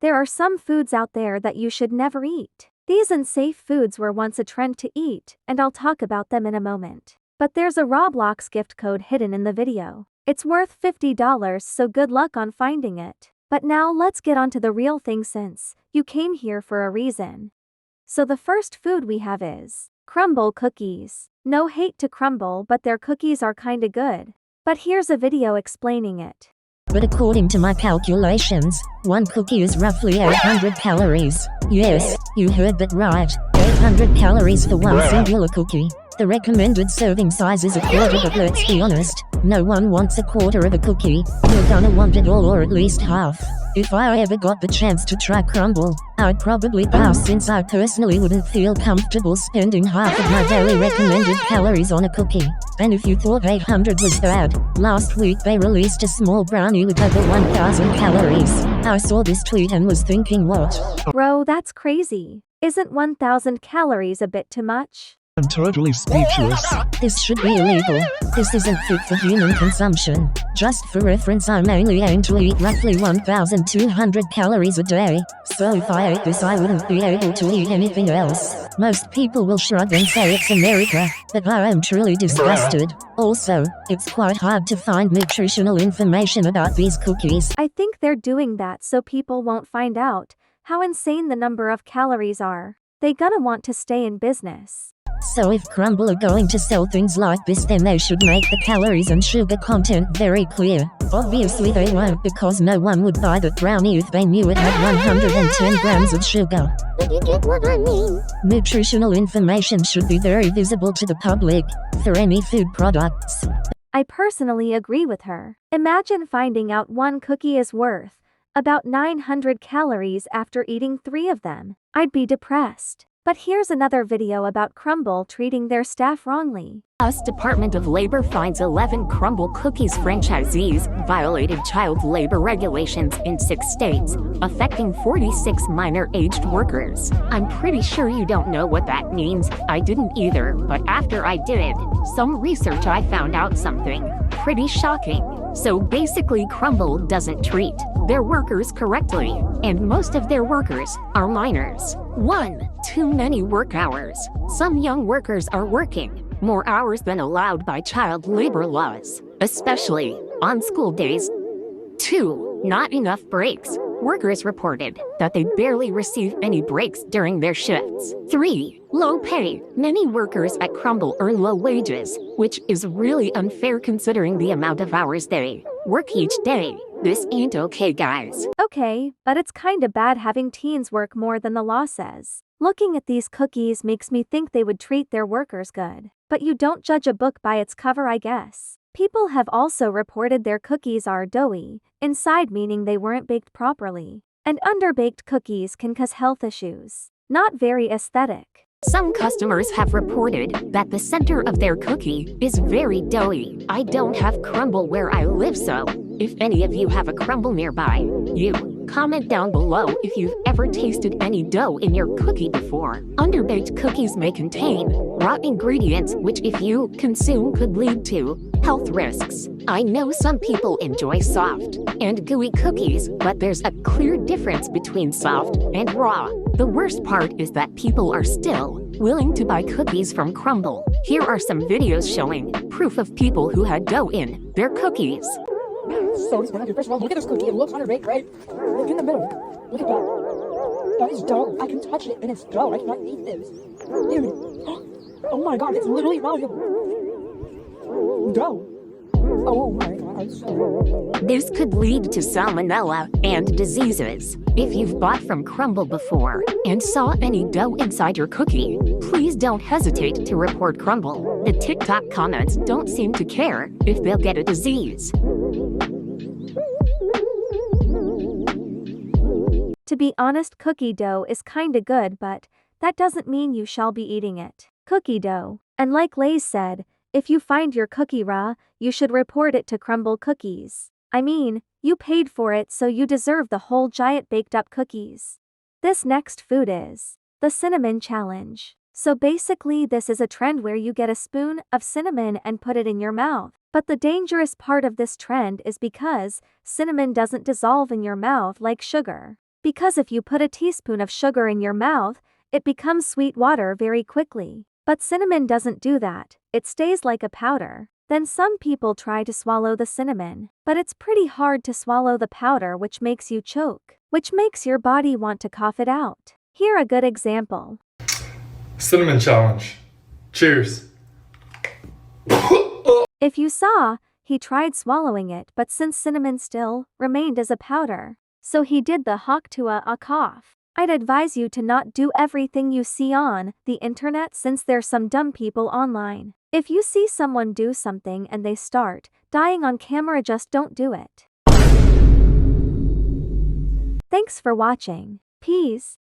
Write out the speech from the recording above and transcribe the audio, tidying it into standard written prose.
There are some foods out there that you should never eat. These unsafe foods were once a trend to eat, and I'll talk about them in a moment. But there's a Roblox gift code hidden in the video. It's worth $50, so good luck on finding it. But now let's get on to the real thing since you came here for a reason. So the first food we have is Crumbl Cookies. No hate to Crumbl, but their cookies are kinda good. But here's a video explaining it. But according to my calculations, one cookie is roughly 800 calories. Yes, you heard that right. 800 calories for one singular cookie. The recommended serving size is a quarter, but let's be honest, no one wants a quarter of a cookie. You're gonna want it all, or at least half. If I ever got the chance to try Crumbl, I'd probably pass, since I personally wouldn't feel comfortable spending half of my daily recommended calories on a cookie. And if you thought 800 was bad, last week they released a small brownie with over 1000 calories. I saw this tweet and was thinking, what? Bro, that's crazy. Isn't 1000 calories a bit too much? I'm totally speechless. This should be illegal. This isn't fit for human consumption. Just for reference, I mainly aim to eat roughly 1200 calories a day, so if I ate this I wouldn't be able to eat anything else. Most people will shrug and say it's America, but I am truly disgusted. Also, it's quite hard to find nutritional information about these cookies. I think they're doing that so people won't find out how insane the number of calories are. They gonna want to stay in business. So if Crumbl are going to sell things like this, then they should make the calories and sugar content very clear. Obviously they won't, because no one would buy that brownie if they knew it had 110 grams of sugar. But you get what I mean. Nutritional information should be very visible to the public for any food products. I personally agree with her. Imagine finding out one cookie is worth about 900 calories after eating 3 of them. I'd be depressed. But here's another video about Crumbl treating their staff wrongly. US Department of Labor finds 11 Crumbl Cookies franchisees violated child labor regulations in 6 states, affecting 46 minor-aged workers. I'm pretty sure you don't know what that means. I didn't either, but after I did some research I found out something pretty shocking. So basically Crumbl doesn't treat their workers correctly, and most of their workers are minors. 1. Too many work hours. Some young workers are working more hours than allowed by child labor laws, especially on school days. 2. Not enough breaks. Workers reported that they barely receive any breaks during their shifts. 3. Low pay. Many workers at Crumbl earn low wages, which is really unfair considering the amount of hours they work each day. This ain't okay, guys. Okay, but it's kinda bad having teens work more than the law says. Looking at these cookies makes me think they would treat their workers good. But you don't judge a book by its cover, I guess. People have also reported their cookies are doughy inside, meaning they weren't baked properly. And underbaked cookies can cause health issues. Not very aesthetic. Some customers have reported that the center of their cookie is very doughy. I don't have Crumbl where I live, so if any of you have a Crumbl nearby, you comment down below if you've ever tasted any dough in your cookie before. Underbaked cookies may contain raw ingredients, which if you consume could lead to health risks. I know some people enjoy soft and gooey cookies, but there's a clear difference between soft and raw. The worst part is that people are still willing to buy cookies from Crumbl. Here are some videos showing proof of people who had dough in their cookies. So disappointed. First of all, look at this cookie. It looks underbaked, right? Look in the middle. Look at that. That is dough. I can touch it and it's dough. I cannot eat this. Dude. Oh my god, it's literally malleable. Dough. Oh my god. This could lead to salmonella and diseases. If you've bought from Crumbl before and saw any dough inside your cookie, please don't hesitate to report Crumbl. The TikTok comments don't seem to care if they'll get a disease. To be honest, cookie dough is kinda good, but that doesn't mean you shall be eating it. Cookie dough. And like Lay's said, if you find your cookie raw, you should report it to Crumbl Cookies. I mean, you paid for it, so you deserve the whole giant baked up cookies. This next food is the cinnamon challenge. So basically this is a trend where you get a spoon of cinnamon and put it in your mouth. But the dangerous part of this trend is because cinnamon doesn't dissolve in your mouth like sugar. Because if you put a teaspoon of sugar in your mouth, it becomes sweet water very quickly. But cinnamon doesn't do that, it stays like a powder. Then some people try to swallow the cinnamon, but it's pretty hard to swallow the powder, which makes you choke, which makes your body want to cough it out. Here a good example. Cinnamon challenge. Cheers. If you saw, he tried swallowing it, but since cinnamon still remained as a powder, so he did the hawk to a cough. I'd advise you to not do everything you see on the internet, since there's some dumb people online. If you see someone do something and they start dying on camera, just don't do it. Thanks for watching. Peace.